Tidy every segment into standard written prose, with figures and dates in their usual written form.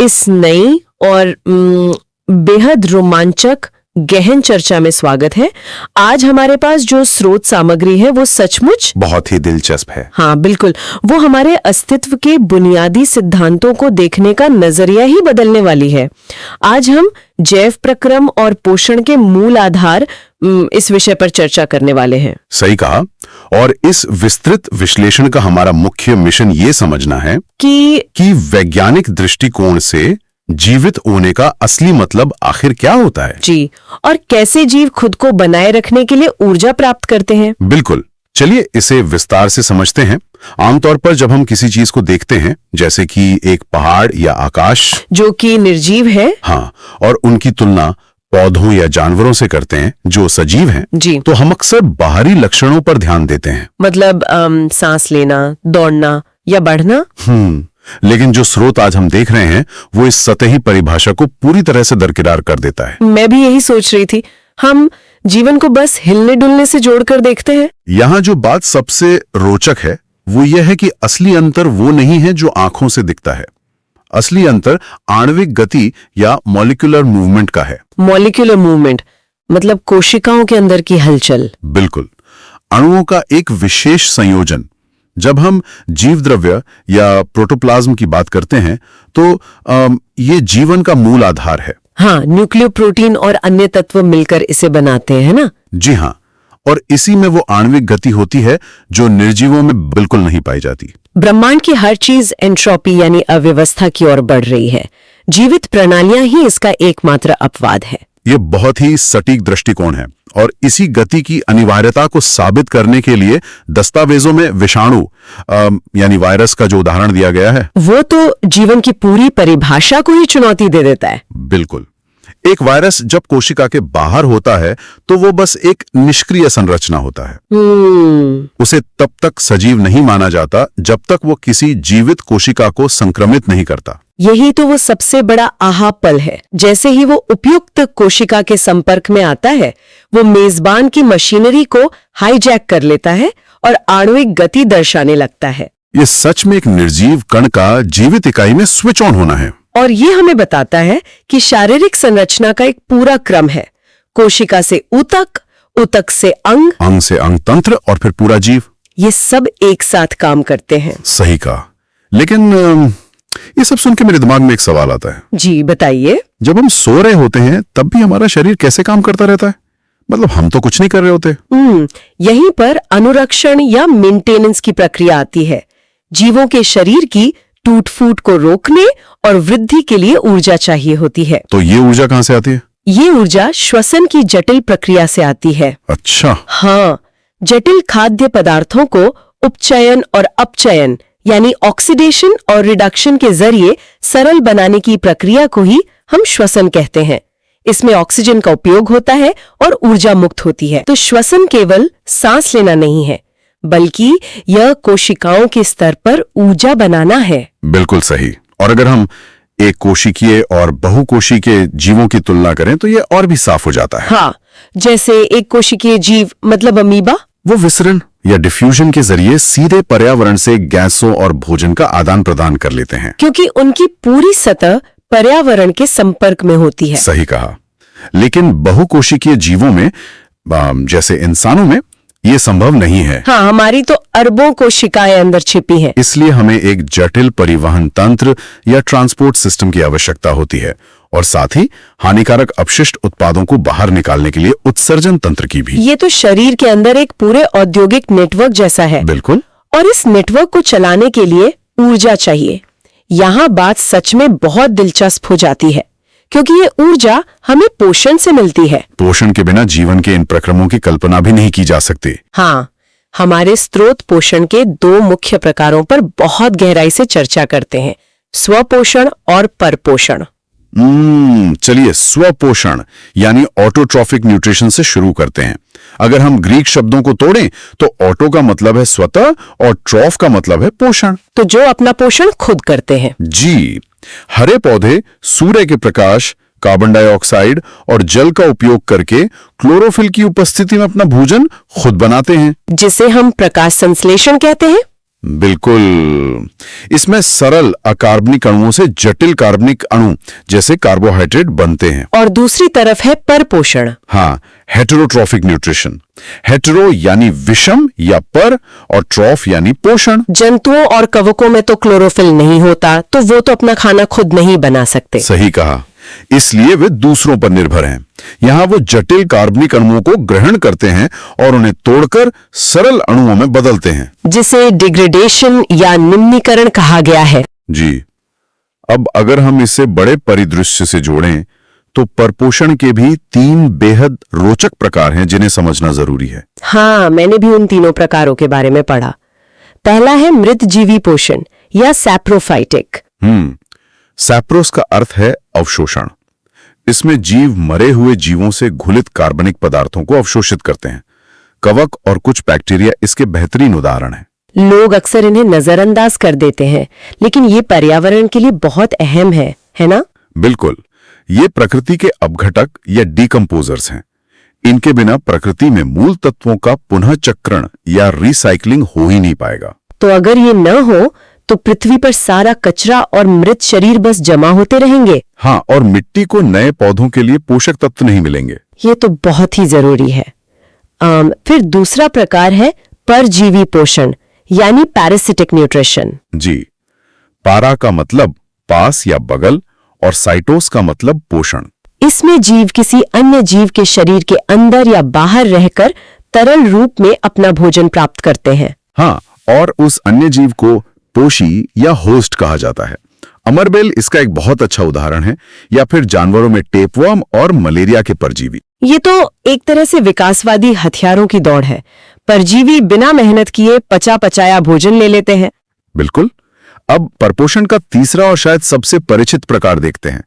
इस नई और बेहद रोमांचक गहन चर्चा में स्वागत है। आज हमारे पास जो स्रोत सामग्री है वो सचमुच बहुत ही दिलचस्प है। हाँ बिल्कुल, वो हमारे अस्तित्व के बुनियादी सिद्धांतों को देखने का नजरिया ही बदलने वाली है। आज हम जैव प्रक्रम और पोषण के मूल आधार इस विषय पर चर्चा करने वाले हैं। सही कहा। और इस विस्तृत विश्लेषण का हमारा मुख्य मिशन ये समझना है कि वैज्ञानिक दृष्टिकोण से जीवित होने का असली मतलब आखिर क्या होता है। जी, और कैसे जीव खुद को बनाए रखने के लिए ऊर्जा प्राप्त करते हैं। बिल्कुल, चलिए इसे विस्तार से समझते हैं। आमतौर पर जब हम किसी चीज को देखते हैं, जैसे कि एक पहाड़ या आकाश जो कि निर्जीव है, हाँ, और उनकी तुलना पौधों या जानवरों से करते हैं जो सजीव हैं, जी, तो हम अक्सर बाहरी लक्षणों पर ध्यान देते हैं। मतलब सांस लेना, दौड़ना या बढ़ना। लेकिन जो स्रोत आज हम देख रहे हैं वो इस सतही परिभाषा को पूरी तरह से दरकिनार कर देता है। मैं भी यही सोच रही थी, हम जीवन को बस हिलने डुलने से जोड़कर देखते हैं। यहाँ जो बात सबसे रोचक है वो यह है कि असली अंतर वो नहीं है जो आंखों से दिखता है। असली अंतर आणविक गति या मॉलिक्यूलर मूवमेंट का है। मॉलिक्यूलर मूवमेंट मतलब कोशिकाओं के अंदर की हलचल। बिल्कुल, अणुओं का एक विशेष संयोजन। जब हम जीव द्रव्य या प्रोटोप्लाज्म की बात करते हैं तो ये जीवन का मूल आधार है। हाँ, न्यूक्लियोप्रोटीन और अन्य तत्व मिलकर इसे बनाते हैं ना। जी हाँ, और इसी में वो आणविक गति होती है जो निर्जीवों में बिल्कुल नहीं पाई जाती। ब्रह्मांड की हर चीज एंट्रोपी यानी अव्यवस्था की ओर बढ़ रही है। जीवित प्रणालियां ही इसका एकमात्र अपवाद है। ये बहुत ही सटीक दृष्टिकोण है और इसी गति की अनिवार्यता को साबित करने के लिए दस्तावेजों में विषाणु यानी वायरस का जो उदाहरण दिया गया है वो तो जीवन की पूरी परिभाषा को ही चुनौती दे देता है। बिल्कुल, एक वायरस जब कोशिका के बाहर होता है तो वो बस एक निष्क्रिय संरचना होता है। उसे तब तक सजीव नहीं माना जाता जब तक वो किसी जीवित कोशिका को संक्रमित नहीं करता। यही तो वो सबसे बड़ा आहा पल है। जैसे ही वो उपयुक्त कोशिका के संपर्क में आता है, वो मेजबान की मशीनरी को हाईजैक कर लेता है और आणविक गति दर्शाने लगता है। ये सच में एक निर्जीव कण का जीवित इकाई में स्विच ऑन होना है। और ये हमें बताता है कि शारीरिक संरचना का एक पूरा क्रम है। कोशिका से ऊतक, ऊतक से अंग, अंग से अंग तंत्र और फिर पूरा जीव। ये सब एक साथ काम करते हैं। सही कहा। लेकिन ये सब सुन के मेरे दिमाग में एक सवाल आता है। जी बताइए। जब हम सो रहे होते हैं तब भी हमारा शरीर कैसे काम करता रहता है? मतलब हम तो कुछ नहीं कर रहे होते। यहीं पर अनुरक्षण या मेंटेनेंस की प्रक्रिया आती है। जीवों के शरीर की टूट फूट को रोकने और वृद्धि के लिए ऊर्जा चाहिए होती है। तो ये ऊर्जा कहाँ से आती है? ये ऊर्जा श्वसन की जटिल प्रक्रिया से आती है। अच्छा। हाँ, जटिल खाद्य पदार्थों को उपचयन और अपचयन यानी ऑक्सीडेशन और रिडक्शन के जरिए सरल बनाने की प्रक्रिया को ही हम श्वसन कहते हैं। इसमें ऑक्सीजन का उपयोग होता है और ऊर्जा मुक्त होती है। तो श्वसन केवल सांस लेना नहीं है, बल्कि यह कोशिकाओं के स्तर पर ऊर्जा बनाना है। बिल्कुल सही। और अगर हम एक कोशिकीय और बहुकोशिकीय जीवों की तुलना करें तो ये और भी साफ हो जाता है। हाँ, जैसे एक कोशिकीय जीव मतलब अमीबा, वो विसरण या डिफ्यूजन के जरिए सीधे पर्यावरण से गैसों और भोजन का आदान प्रदान कर लेते हैं, क्योंकि उनकी पूरी सतह पर्यावरण के संपर्क में होती है। सही कहा। लेकिन बहुकोशिकीय जीवों में जैसे इंसानों में ये संभव नहीं है। हाँ, हमारी तो अरबों कोशिकाएं अंदर छिपी हैं। इसलिए हमें एक जटिल परिवहन तंत्र या ट्रांसपोर्ट सिस्टम की आवश्यकता होती है और साथ ही हानिकारक अपशिष्ट उत्पादों को बाहर निकालने के लिए उत्सर्जन तंत्र की भी। ये तो शरीर के अंदर एक पूरे औद्योगिक नेटवर्क जैसा है। बिल्कुल। और इस नेटवर्क को चलाने के लिए ऊर्जा चाहिए। यहाँ बात सच में बहुत दिलचस्प हो जाती है, क्योंकि ये ऊर्जा हमें पोषण से मिलती है। पोषण के बिना जीवन के इन प्रक्रमों की कल्पना भी नहीं की जा सकती। हाँ, हमारे स्रोत पोषण के दो मुख्य प्रकारों पर बहुत गहराई से चर्चा करते हैं, स्वपोषण और परपोषण। चलिए स्वपोषण यानी ऑटोट्रॉफिक न्यूट्रिशन से शुरू करते हैं। अगर हम ग्रीक शब्दों को तोड़ें तो ऑटो का मतलब है स्वतः और ट्रॉफ का मतलब है पोषण। तो जो अपना पोषण खुद करते हैं। जी, हरे पौधे सूर्य के प्रकाश, कार्बन डाइऑक्साइड और जल का उपयोग करके क्लोरोफिल की उपस्थिति में अपना भोजन खुद बनाते हैं, जिसे हम प्रकाश संश्लेषण कहते हैं। बिल्कुल। इसमें सरल अकार्बनिक अणुओं से जटिल कार्बनिक अणु जैसे कार्बोहाइड्रेट बनते हैं। और दूसरी तरफ है परपोषण। हाँ, हेटेरोट्रॉफिक न्यूट्रिशन। हेटेरो यानी विषम या पर, और ट्रॉफ यानी पोषण। जंतुओं और कवकों में तो क्लोरोफिल नहीं होता, तो वो तो अपना खाना खुद नहीं बना सकते। सही कहा, इसलिए वे दूसरों पर निर्भर हैं। यहाँ वो जटिल कार्बनिक अणुओं को ग्रहण करते हैं और उन्हें तोड़कर सरल अणुओं में बदलते हैं, जिसे डिग्रेडेशन या निम्नीकरण कहा गया है। जी। अब अगर हम इसे बड़े परिदृश्य से जोड़ें तो परपोषण के भी 3 बेहद रोचक प्रकार हैं जिन्हें समझना जरूरी है। हाँ, मैंने भी उन तीनों प्रकारों के बारे में पढ़ा। पहला है मृतजीवी पोषण या सैप्रोफाइटिक। सैप्रोस का अर्थ है अवशोषण। इसमें जीव मरे हुए जीवों से घुलित कार्बनिक पदार्थों को अवशोषित करते हैं। कवक और कुछ बैक्टीरिया इसके बेहतरीन उदाहरण हैं। लोग अक्सर इन्हें नजरअंदाज कर देते हैं, लेकिन ये पर्यावरण के लिए बहुत अहम है ना? बिल्कुल, ये प्रकृति के अपघटक या डिकम्पोजर्स हैं। इनके बिना प्रकृति में मूल तत्वों का पुनः चक्रण या रिसाइकलिंग हो ही नहीं पाएगा। तो अगर ये न हो तो पृथ्वी पर सारा कचरा और मृत शरीर बस जमा होते रहेंगे। हाँ, और मिट्टी को नए पौधों के लिए पोषक तत्व नहीं मिलेंगे। ये तो बहुत ही जरूरी है। फिर दूसरा प्रकार है परजीवी पोषण यानी पैरासिटिक न्यूट्रिशन। जी, पारा का मतलब पास या बगल और साइटोस का मतलब पोषण। इसमें जीव किसी अन्य जीव के शरीर के अंदर या बाहर रहकर तरल रूप में अपना भोजन प्राप्त करते हैं। हाँ, और उस अन्य जीव को पोषी या होस्ट कहा जाता है। अमरबेल इसका एक बहुत अच्छा उदाहरण है, या फिर जानवरों में टेपवर्म और मलेरिया के परजीवी। ये तो एक तरह से विकासवादी हथियारों की दौड़ है। परजीवी बिना मेहनत किए पचा पचाया भोजन ले लेते हैं। बिल्कुल। अब परपोषण का तीसरा और शायद सबसे परिचित प्रकार देखते हैं,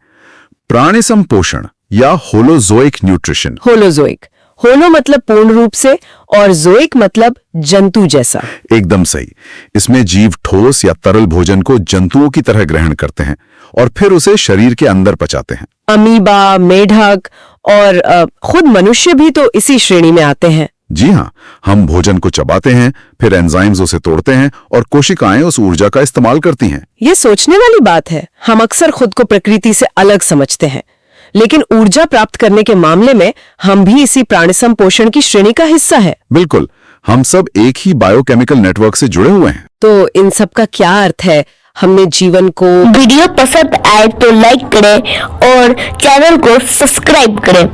प्राणिसम पोषण या होलोजोइक न्यूट्रिशन। होलोजोइक, होलो मतलब पूर्ण रूप से और जोइक मतलब जंतु जैसा। एकदम सही। इसमें जीव ठोस या तरल भोजन को जंतुओं की तरह ग्रहण करते हैं और फिर उसे शरीर के अंदर पचाते हैं। अमीबा, मेढक और खुद मनुष्य भी तो इसी श्रेणी में आते हैं। जी हाँ, हम भोजन को चबाते हैं, फिर एंजाइम्स उसे तोड़ते हैं और कोशिकाएं उस ऊर्जा का इस्तेमाल करती हैं। ये सोचने वाली बात है। हम अक्सर खुद को प्रकृति से अलग समझते हैं, लेकिन ऊर्जा प्राप्त करने के मामले में हम भी इसी प्राणिसम पोषण की श्रेणी का हिस्सा है। बिल्कुल, हम सब एक ही बायोकेमिकल नेटवर्क से जुड़े हुए हैं। तो इन सब का क्या अर्थ है? हमने जीवन को वीडियो पसंद आए तो लाइक करें और चैनल को सब्सक्राइब करें।